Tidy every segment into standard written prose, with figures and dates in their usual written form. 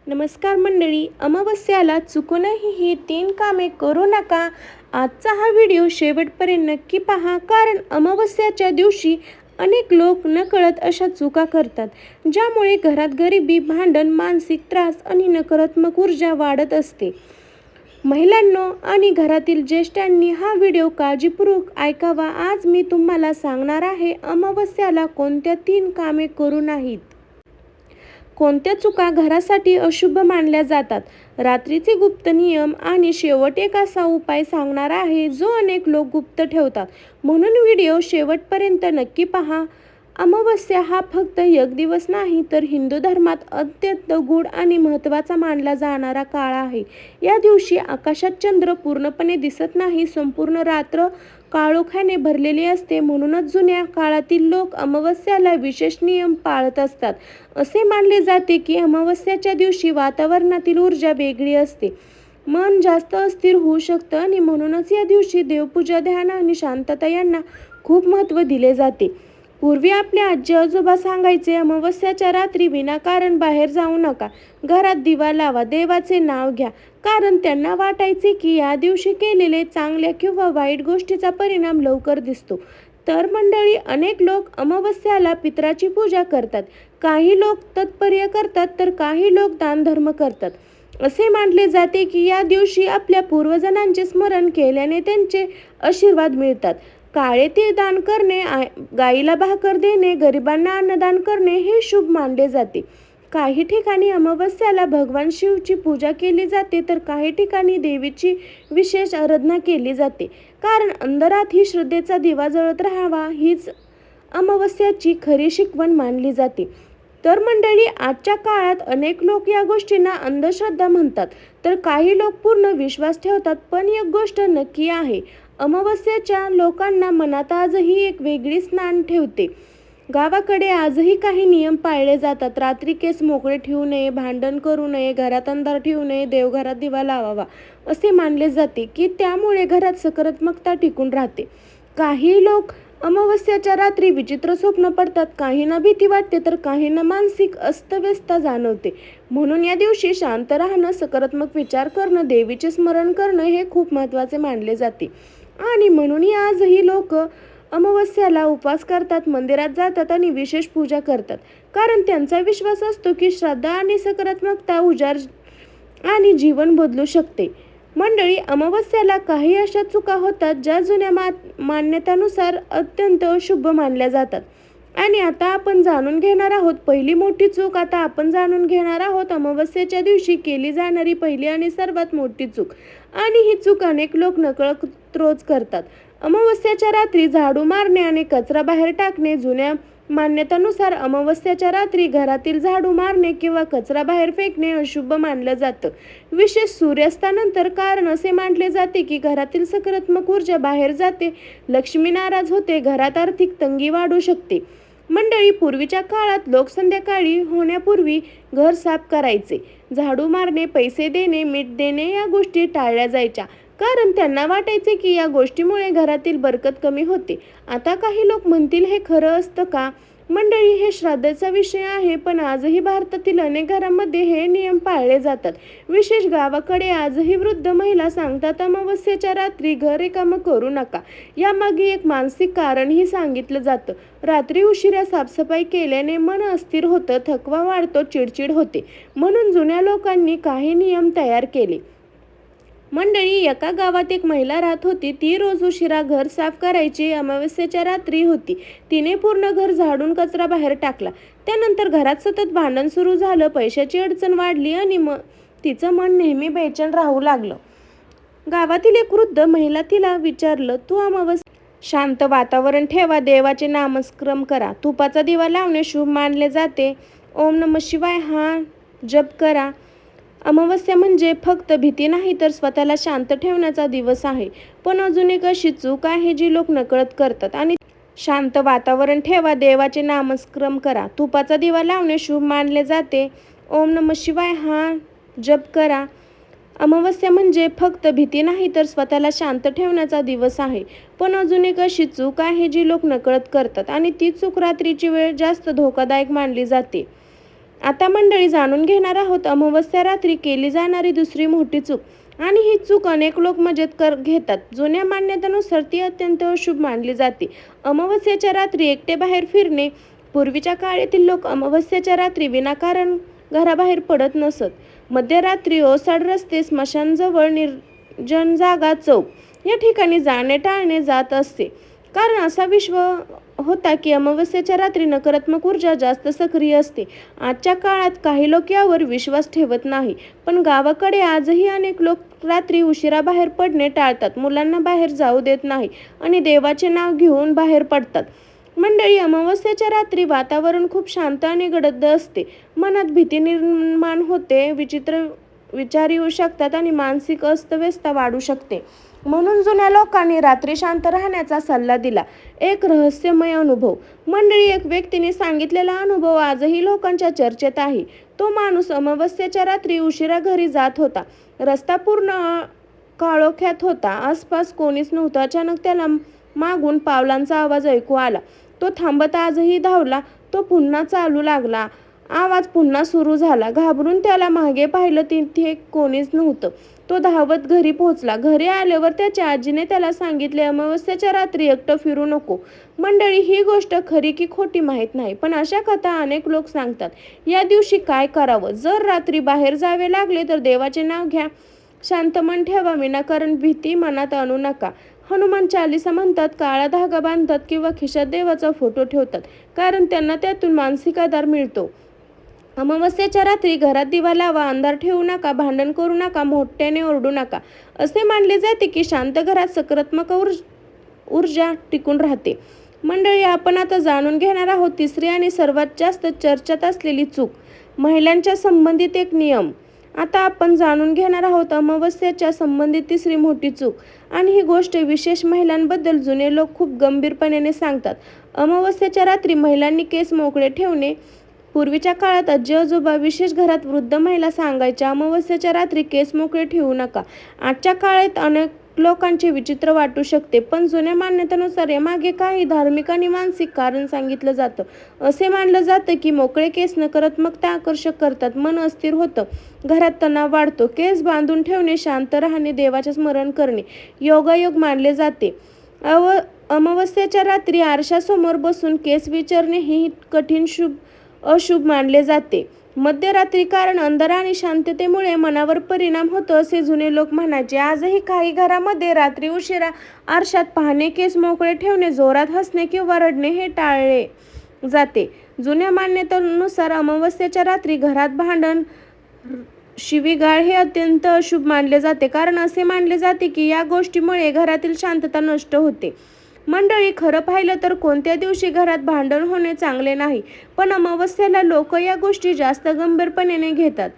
नमस्कार मंडळी, अमावस्याला चुकूनही ही 3 कामे करू नका. आजचा हा व्हिडिओ शेवटपर्यंत नक्की पहा, कारण अमावस्याच्या दिवशी अनेक लोक नकळत अशा चुका करतात, ज्यामुळे घरात गरिबी, भांडण, मानसिक त्रास आणि नकारात्मक ऊर्जा वाढत असते. महिलांनो आणि घरातील ज्येष्ठांनी हा व्हिडिओ काळजीपूर्वक ऐकावा. आज मी तुम्हाला सांगणार आहे, अमावस्याला कोणत्या 3 कामे करू नाहीत. कोणत्या चुका घरासाठी अशुभ मानल्या जातात, रात्रीचे गुप्त नियम आणि शेवट एक असा उपाय सांगणार आहे जो अनेक लोक गुप्त ठेवतात. म्हणून व्हिडिओ शेवटपर्यंत नक्की पहा. अमावस्या हा फक्त एक दिवस नाही, तर हिंदू धर्मात अत्यंत गूढ आणि महत्त्वाचा मानला जाणारा काळ आहे. या दिवशी आकाशात चंद्र पूर्णपणे दिसत नाही, संपूर्ण रात्र काळोखाने भरलेली असते. म्हणूनच जुन्या काळातील लोक अमावस्याला विशेष नियम पाळत असतात. असे मानले जाते की अमावस्याच्या दिवशी वातावरणातील ऊर्जा वेगळी असते, मन जास्त अस्थिर होऊ शकतं आणि म्हणूनच या दिवशी देवपूजा, ध्यान आणि शांतता यांना खूप महत्त्व दिले जाते. पूर्वी आपले आजी आजोबा सांगायचे, अमावस्याच्या रात्री विनाकारण बाहेर जाऊ नका, घरात दिवा लावा, देवाचे नाव घ्या, कारण त्यांना वाटायचे की या दिवशी केलेले चांगल्या किंवा वाईट गोष्टीचा परिणाम लवकर दिसतो. तर मंडळी, अनेक लोक अमावस्याला पितराची पूजा करतात, काही लोक तत्पर्य करतात, तर काही लोक दानधर्म करतात. असे मानले जाते की या दिवशी आपल्या पूर्वजांचे स्मरण केल्याने त्यांचे आशीर्वाद मिळतात. काळे तीळ दान करणे, गाईला भाकर देणे, गरिबांना अन्नदान करणे हे शुभ मानले जाते. काही ठिकाणी अमावस्याला भगवान शिवची पूजा केली जाते, तर काही ठिकाणी देवीची विशेष आराधना केली जाते, कारण अंधारात ही श्रद्धेचा दिवा जळत राहावा हीच अमावस्याची खरी शिकवण मानली जाते. तर मंडळी, आजच्या काळात अनेक लोक या गोष्टींना अंधश्रद्धा म्हणतात, तर काही लोक पूर्ण विश्वास ठेवतात. पण एक गोष्ट नक्की आहे, अमावस्याच्या लोकांना मनात आजही एक वेगळी स्नान ठेवते. गावाकडे आजही काही नियम पाळले जातात. रात्री केस मोकळे ठेवू नये, भांडण करू नये, घरात अंधार ठेवू नये, देवघरात दिवा लावावा असे मानले जाते की त्यामुळे घरात सकारात्मकता टिकून राहते. काही लोक अमावस्याच्या रात्री विचित्र स्वप्न पडतात, काहींना भीती वाटते, तर काहींना मानसिक अस्तव्यस्तता जाणवते. म्हणून या दिवशी शांत राहणं, सकारात्मक विचार करणं, देवीचे स्मरण करणं हे खूप महत्त्वाचे मानले जाते. आणि म्हणून आजही लोक अमावस्याला उपवास करतात, मंदिरात जातात आणि विशेष पूजा करतात, कारण त्यांचा विश्वास असतो की श्रद्धा आणि सकारात्मकता उजाड आणि जीवन बदलू शकते. मंडळी, अमावस्याला काही अशा चुका होतात ज्या जुन्या मान्यतानुसार अत्यंत अशुभ मानल्या जातात. आणि आता आपण जाणून घेणार आहोत पहिली मोठी चूक. आता आपण जाणून घेणार आहोत अमावस्येच्या दिवशी केली जाणारी पहिली आणि सर्वात मोठी चूक. आणि ही चूक अनेक लोक नकळत रोज करतात. अमावस्याच्या रात्री झाडू मारणे आणि कचरा बाहेर टाकणे. जुन्या मान्यतानुसार अमावस्याच्या रात्री घरातील झाडू मारणे किंवा कचरा बाहेर फेकणे अशुभ मानलं जातं, विशेष सूर्यास्तानंतर, कारण असे मानले जाते की घरातील सकारात्मक ऊर्जा बाहेर जाते, लक्ष्मी नाराज होते, घरात आर्थिक तंगी वाढू शकते. मंडळी, पूर्वीच्या काळात लोक संध्याकाळी होण्यापूर्वी घर साफ करायचे. झाडू मारणे, पैसे देणे, मीठ देणे या गोष्टी टाळल्या जायच्या, कारण त्यांना वाटायचे की या गोष्टीमुळे घरातील बरकत कमी होते. आता काही लोक म्हणतील, हे खरं असतं का? मंडळी, हे श्राद्धेचा विषय आहे, पण आजही भारतातील अनेक घरांमध्ये हे नियम पाळले जातात. विशेष गावाकडे आजही वृद्ध महिला सांगतात, अमावस्येच्या रात्री घर रिकामं करू नका. यामागे एक मानसिक कारणही सांगितलं जातं. रात्री उशिरा साफसफाई केल्याने मन अस्थिर होतं, थकवा वाढतो, चिडचिड होते. म्हणून जुन्या लोकांनी काही नियम तयार केले. मंडळी, एका गावात एक महिला राहत होती. ती रोज उशिरा घर साफ करायची. अमावस्येच्या रात्री होती. तिने पूर्ण घर झाडून कचरा बाहेर टाकला. त्यानंतर घरात सतत भांडण सुरू झालं, पैशाची अडचण वाढली आणि तिचं मन नेहमी बेचैन राहू लागलं. गावातील एक वृद्ध महिला तिला विचारलं, तू शांत वातावरण ठेवा, देवाचे नामस्मरण करा, तुपाचा दिवा लावणे शुभ मानले जाते, ओम नमः शिवाय हा जप करा. अमावस्या म्हणजे फक्त भीती नाही, तर स्वतःला शांत ठेवण्याचा दिवस आहे. पण अजून एक अशी चूक आहे जी लोक नकळत करतात. आणि शांत वातावरण ठेवा, देवाचे नामस्मरण करा, तुपाचा दिवा लावणे शुभ मानले जाते, ओम नमः शिवाय हा जप करा. अमावस्या म्हणजे फक्त भीती नाही, तर स्वतःला शांत ठेवण्याचा दिवस आहे. पण अजून एक अशी चूक आहे जी लोक नकळत करतात, आणि ती चूक रात्रीची वेळ जास्त धोकादायक मानली जाते. आता मंडळी जाणून घेणार आहोत अमावस्या रात्री केली जाणारी दुसरी मोठी चूक आणि ही चूक अनेक लोक मजेत घेतात. जुन्या मान्यतेनुसार ती अत्यंत अशुभ मानली जाते. अमावस्येच्या रात्री एकटे बाहेर फिरणे. पूर्वीच्या काळातील लोक अमावस्येच्या रात्री विनाकारण घराबाहेर पडत नसत. मध्यरात्री ओसाड रस्ते, स्मशानजवळ, निर्जन जागा, चौक या ठिकाणी जाणे टाळणे जात असते. कारण असा विश्वास होता की अमावस्येच्या रात्री नकारात्मक ऊर्जा जास्त सक्रिय असते. आजच्या काळात काही लोक यावर विश्वास ठेवत नाही, पण गावाकडे आजही अनेक लोक रात्री उशिरा बाहेर पडणे टाळतात, मुलांना बाहेर जाऊ देत नाही आणि देवाचे नाव घेऊन बाहेर पडतात. मंडळी, अमावस्येच्या रात्री वातावरण खूप शांत आणि गडद असते. मनात भीती निर्माण होते, विचित्र विचार येऊ शकतात आणि मानसिक अस्तव्यस्तता वाढू शकते. म्हणून जुन्या लोकांनी रात्री शांत राहण्याचा सल्ला दिला. एक रहस्यमय अनुभव. मंडळी, एक व्यक्तीने सांगितलेला अनुभव आजही लोकांच्या चर्चेत आहे. तो माणूस अमावस्येच्या रात्री उशिरा घरी जात होता. रस्ता पूर्ण काळोख्यात होता. आसपास कोणीच नव्हतं. अचानक त्याला मागून पावलांचा आवाज ऐकू आला. तो थांबत आजही धावला. तो पुन्हा चालू लागला. आवाज पुन्हा सुरू झाला. घाबरून त्याला मागे पाहिलं. तिथे कोणीच नव्हतं. तो धावत घरी पोहोचला. घरी आल्यावर त्याच्या आजीने त्याला सांगितले, अमावस्येच्या रात्री एकटं फिरू नको. मंडळी, ही गोष्ट खरी की खोटी माहीत नाही, पण अशा कथा अनेक लोक सांगतात. या दिवशी काय करावं? जर रात्री बाहेर जावे लागले तर देवाचे नाव घ्या. शांत मन ठेवा. विनाकारण भीती मनात आणू नका. हनुमान चालीसा म्हणतात, काळा धागा बांधतात किंवा खिशात देवाचा फोटो ठेवतात, कारण त्यांना त्यातून मानसिक आधार मिळतो. अमावस्येच्या रात्री घरात दिवा लावा. अंधार ठेवू नका. भांडण करू नका. मोठ्याने ओरडू नका. असे मानले जाते की शांत घरात सकारात्मक ऊर्जा टिकून राहते. मंडळी, आपण आता जाणून घेणार आहोत तिसरी आणि सर्वात जास्त चर्चेत असलेली चूक, महिलांच्या संबंधित एक नियम. आता आपण जाणून घेणार आहोत अमावस्येच्या संबंधित तिसरी मोठी चूक, आणि ही गोष्ट विशेष महिलांबद्दल जुने लोक खूप गंभीरपणे सांगतात. अमावस्येच्या रात्री महिलांनी केस मोकळे ठेवणे. पूर्वीच्या काळात आजी आजोबा, विशेष घरात वृद्ध महिला सांगायच्या, अमावस्येच्या रात्री केस मोकळे ठेवू नका. आजच्या काळात अनेक लोकांचे विचित्र वाटू शकते, पण जुन्या मान्यतेनुसार यामागे काही धार्मिक आणि मानसिक कारण सांगितलं जातं. असे मानलं जातं की मोकळे केस नकारात्मकता आकर्षक करतात, मन अस्थिर होतं, घरात तणाव वाढतो. केस बांधून ठेवणे, शांत राहणे, देवाचे स्मरण करणे योगायोग मानले जाते. अमावस्येच्या रात्री आरशासमोर बसून केस विचारणे ही कठीण अशुभ मानले जाते. मध्यरात्री, कारण अंधार आणि शांततेमुळे मनावर परिणाम होतो असे जुने लोक म्हणायचे. आजही काही घरामध्ये रात्री उशिरा आरशात पाहणे, केस मोकळे ठेवणे, जोरात हसणे किंवा रडणे हे टाळले जाते. जुन्या मान्यतेनुसार अमावस्येच्या रात्री घरात भांडण, शिवीगाळ हे अत्यंत अशुभ मानले जाते, कारण असे मानले जाते की या गोष्टीमुळे घरातील शांतता नष्ट होते. मंडळी, खरं पाहिलं तर कोणत्या दिवशी घरात भांडण होणे चांगले नाही, पण अमावस्येला लोक या गोष्टी जास्त गंभीरपणे घेतात.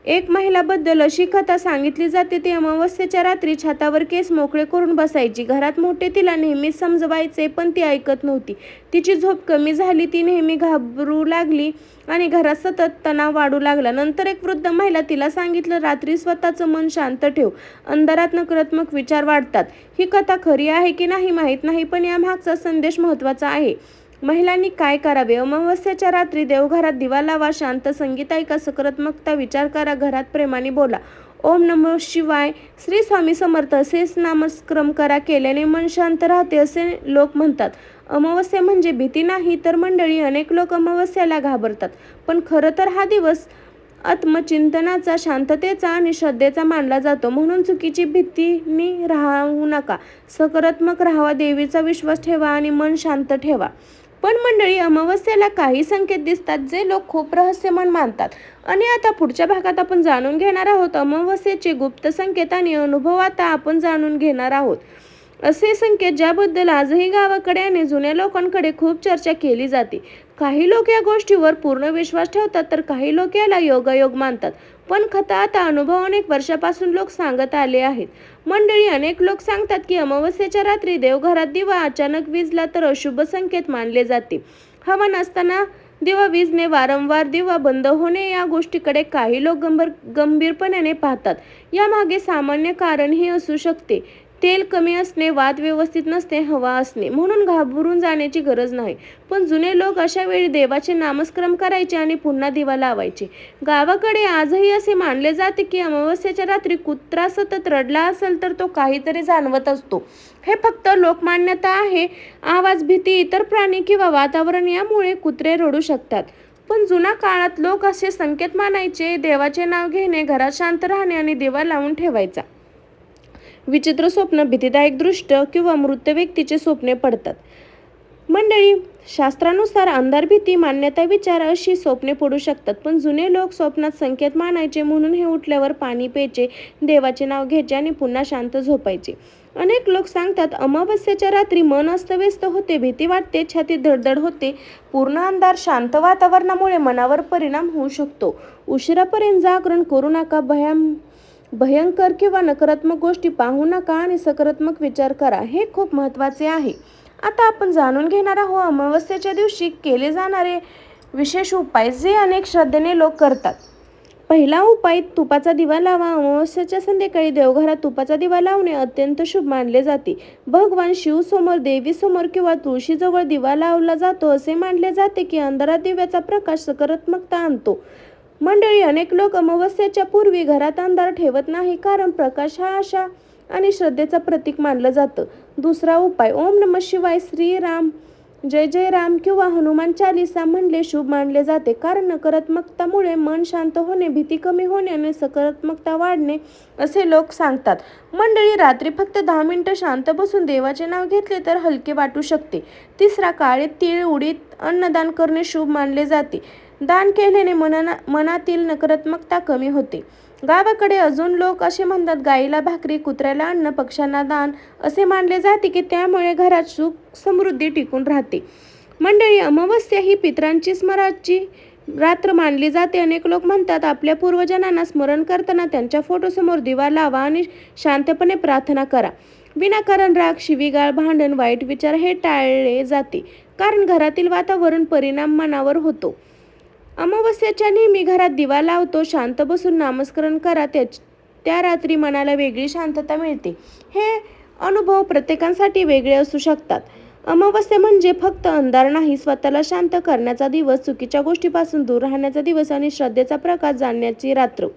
एक महिलाबद्दल अशी कथा सांगितली जाते. ती अमावस्येच्या रात्री छतावर केस मोकळे करून बसायची. घरात मोठे तिला नेहमीच समजवायचे, पण ती ऐकत नव्हती. तिची झोप कमी झाली, ती नेहमी घाबरू लागली आणि घरात सतत तणाव वाढू लागला. नंतर एक वृद्ध महिला तिला सांगितलं, रात्री स्वतःचं मन शांत ठेव, अंधारात नकारात्मक विचार वाढतात. ही कथा खरी आहे की नाही माहीत नाही, पण यामागचा संदेश महत्त्वाचा आहे. महिलांनी काय करावे? अमावस्येच्या रात्री देवघरात दिवा लावा, शांत संगीत ऐका, सकारात्मकता विचार करा, घरात प्रेमाने बोला, ओम नमः शिवाय, श्री स्वामी समर्थ असेच नामस्मरण करा. केल्याने मन शांत राहते असे लोक म्हणतात. अमावस्या म्हणजे भीती नाही तर मंडळी, अनेक लोक अमावस्याला घाबरतात, पण खरं तर हा दिवस आत्मचिंतनाचा, शांततेचा आणि श्रद्धेचा मानला जातो. म्हणून चुकीची भीतीने राहू नका. सकारात्मक राहावा, देवीचा विश्वास ठेवा आणि मन शांत ठेवा. पण मंडळी, अमावस्येला काही संकेत दिसतात जे लोक खूप रहस्यमय मानतात, आणि आता पुढच्या भागात आपण जाणून घेणार आहोत अमावस्येचे गुप्त संकेत आणि अनुभव. आता आपण जाणून घेणार आहोत असे संकेत ज्याबद्दल आजही गावाकडे आणि जुन्या लोकांकडे खूप चर्चा केली जाते. काही लोक या गोष्टीवर पूर्ण विश्वास ठेवतात, तर काही लोक याला योगायोग मानतात. पण कथा आता अनुभव अनेक वर्षापासून लोक सांगत आले आहेत. मंडळी, अनेक लोक सांगतात की अमावस्येच्या रात्री देवघरात दिवा अचानक विझला तर अशुभ संकेत मानले जाते. हवा नसताना दिवा विझणे, वारंवार दिवा बंद होणे या गोष्टीकडे काही लोक गंभीरपणे पाहतात. यामागे सामान्य कारणही असू शकते. तेल कमी असणे, वात व्यवस्थित नसणे, हवा असणे, म्हणून घाबरून जाण्याची गरज नाही. पण जुने लोक अशा वेळी देवाचे नामस्मरण करायचे आणि पुन्हा दिवा लावायचे. गावाकडे आजही असे मानले जाते की अमावस्येच्या रात्री कुत्रा सतत रडला असेल तर तो काहीतरी जाणवत असतो. हे फक्त लोकमान्यता आहे. आवाज, भीती, इतर प्राणी किंवा वातावरण यामुळे कुत्रे रडू शकतात. पण जुन्या काळात लोक असे संकेत मानायचे. देवाचे नाव घेणे, घरात शांत राहणे आणि दिवा लावून ठेवायचा. विचित्र स्वप्न, भीतीदायक दृश्य किंवा मृत व्यक्तीचे स्वप्ने पडतात. मंडळी, शास्त्रानुसार अंधार, भीती, मान्यता, विचार अशी स्वप्ने पडू शकतात. पण जुने लोक स्वप्नात संकेत मानायचे, म्हणून हे उठल्यावर पाणी प्यायचे, देवाचे नाव घ्यायचे आणि पुन्हा शांत झोपायचे. अनेक लोक सांगतात अमावस्येच्या रात्री मन अस्तव्यस्त होते, भीती वाटते, छातीत धडधड होते. पूर्ण अंधार, शांत वातावरणामुळे मनावर परिणाम होऊ शकतो. उशिरापर्यंत जागरण करू नका, भयंकर किंवा नकारात्मक गोष्टी पाहू नका आणि सकारात्मक विचार करा. हे खूप महत्त्वाचे आहे. आता आपण जाणून घेणार आहोत अमावस्येच्या दिवशी केले जाणारे विशेष उपाय जे अनेक श्रद्धेने लोक करतात. पहिला उपाय, तुपाचा दिवा लावा. अमावस्येच्या संध्याकाळी देवघरात तुपाचा दिवा लावणे अत्यंत शुभ मानले जाते. भगवान शिवसमोर, देवीसमोर किंवा तुळशीजवळ दिवा लावला जातो. असे मानले जाते की अंधारात दिव्याचा प्रकाश सकारात्मकता आणतो. मंडळी, अनेक लोक अमावस्येच्या पूर्वी घरात अंधार ठेवत नाही, कारण प्रकाश हा आशा आणि श्रद्धेचा प्रतीक मानलं जातं. दुसरा उपाय, ओम नमः शिवाय, श्रीराम जय जय राम किंवा हनुमान चालीसा म्हणले शुभ मानले जाते, कारण नकारात्मकतामुळे मन शांत होणे, भीती कमी होणे आणि सकारात्मकता वाढणे असे लोक सांगतात. मंडळी, रात्री फक्त 10 मिनिटं शांत बसून देवाचे नाव घेतले तर हलके वाटू शकते. तिसरा, काळे तीळ, उडीद अन्नदान करणे शुभ मानले जाते. दान केल्याने मनातील नकारात्मकता कमी होते. गावाकडे अजून लोक असे म्हणतात, गाईला भाकरी, कुत्र्याला अन्न, पक्ष्यांना दान असे मानले जाते की त्यामुळे घरात सुख समृद्धी टिकून राहते. मंडळी, अमावस्या ही पितरांची स्मरणाची रात्र मानली जाते. अनेक लोक म्हणतात आपल्या पूर्वजांना स्मरण करताना त्यांच्या फोटोसमोर दिवा लावा आणि शांतपणे प्रार्थना करा. विनाकारण राग, शिवीगाळ, भांडण, वाईट विचार हे टाळले जाते, कारण घरातील वातावरण परिणाम मनावर होतो. अमावस्येच्या नेहमी घरात दिवा लावतो, शांत बसून नामस्मरण करा. त्या रात्री मनाला वेगळी शांतता मिळते. हे अनुभव प्रत्येकासाठी वेगळे असू शकतात. अमावस्या म्हणजे फक्त अंधार नाही, स्वतःला शांत करण्याचा दिवस, चुकीच्या गोष्टीपासून दूर राहण्याचा दिवस आणि श्रद्धेचा प्रकाश जाणण्याची रात्र.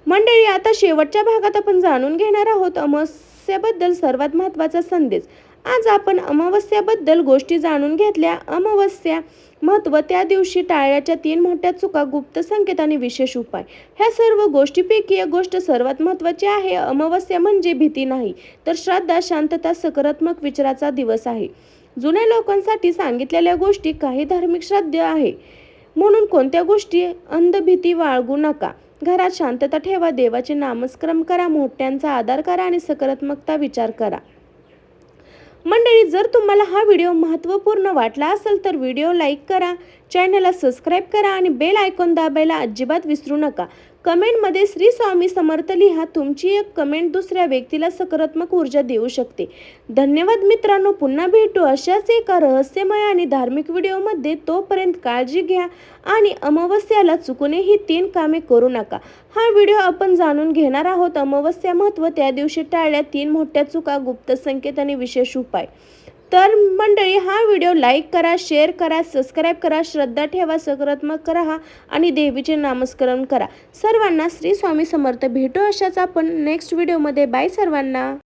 मंडळी, आता शेवटच्या भागात आपण जाणून घेणार आहोत अमावस्येबद्दल सर्वात महत्त्वाचा संदेश. आज आपण अमावस्याबद्दल गोष्टी जाणून घेतल्या. अमावस्या महत्त्व, त्या दिवशी टाळण्याच्या 3 मोठ्या चुका, गुप्त संकेत आणि विशेष उपाय. ह्या सर्व गोष्टींपैकी एक गोष्ट सर्वात महत्त्वाची आहे. अमावस्या म्हणजे भीती नाही, तर श्रद्धा, शांतता, सकारात्मक विचाराचा दिवस आहे. जुन्या लोकांसाठी सांगितलेल्या गोष्टी काही धार्मिक श्रद्धा आहे, म्हणून कोणत्या गोष्टी अंध भीती बाळगू नका. घरात शांतता ठेवा, देवाचे नामस्मरण करा, मोठ्यांचा आदर करा आणि सकारात्मकता विचार करा. मंडळी, जर तुम्हाला हा व्हिडिओ महत्त्वपूर्ण वाटला असेल तर व्हिडिओ लाईक करा, चॅनलला सबस्क्राईब करा आणि बेल आयकॉन दाबायला अजिबात विसरू नका. कमेंटमध्ये श्री स्वामी समर्थ लिहा. तुमची एक कमेंट दुसऱ्या व्यक्तीला सकारात्मक ऊर्जा देऊ शकते. धन्यवाद मित्रांनो. पुन्हा भेटू अशाच एका रहस्यमय आणि धार्मिक व्हिडिओमध्ये. तोपर्यंत काळजी घ्या आणि अमावस्याला चुकूनही ही 3 कामे करू नका. हा व्हिडिओ आपण जाणून घेणार आहोत अमावस्या महत्त्व, त्या दिवशी टाळल्या 3 मोठ्या चुका, गुप्त संकेत आणि विशेष उपाय. तर मंडळी, हा व्हिडिओ लाईक करा, शेअर करा, सबस्क्राईब करा, श्रद्धा ठेवा, सकारात्मक राहा आणि देवीचे नामस्मरण करा. सर्वांना श्री स्वामी समर्थ. भेटू अशाच आपण नेक्स्ट व्हिडिओमध्ये. बाय सर्वांना.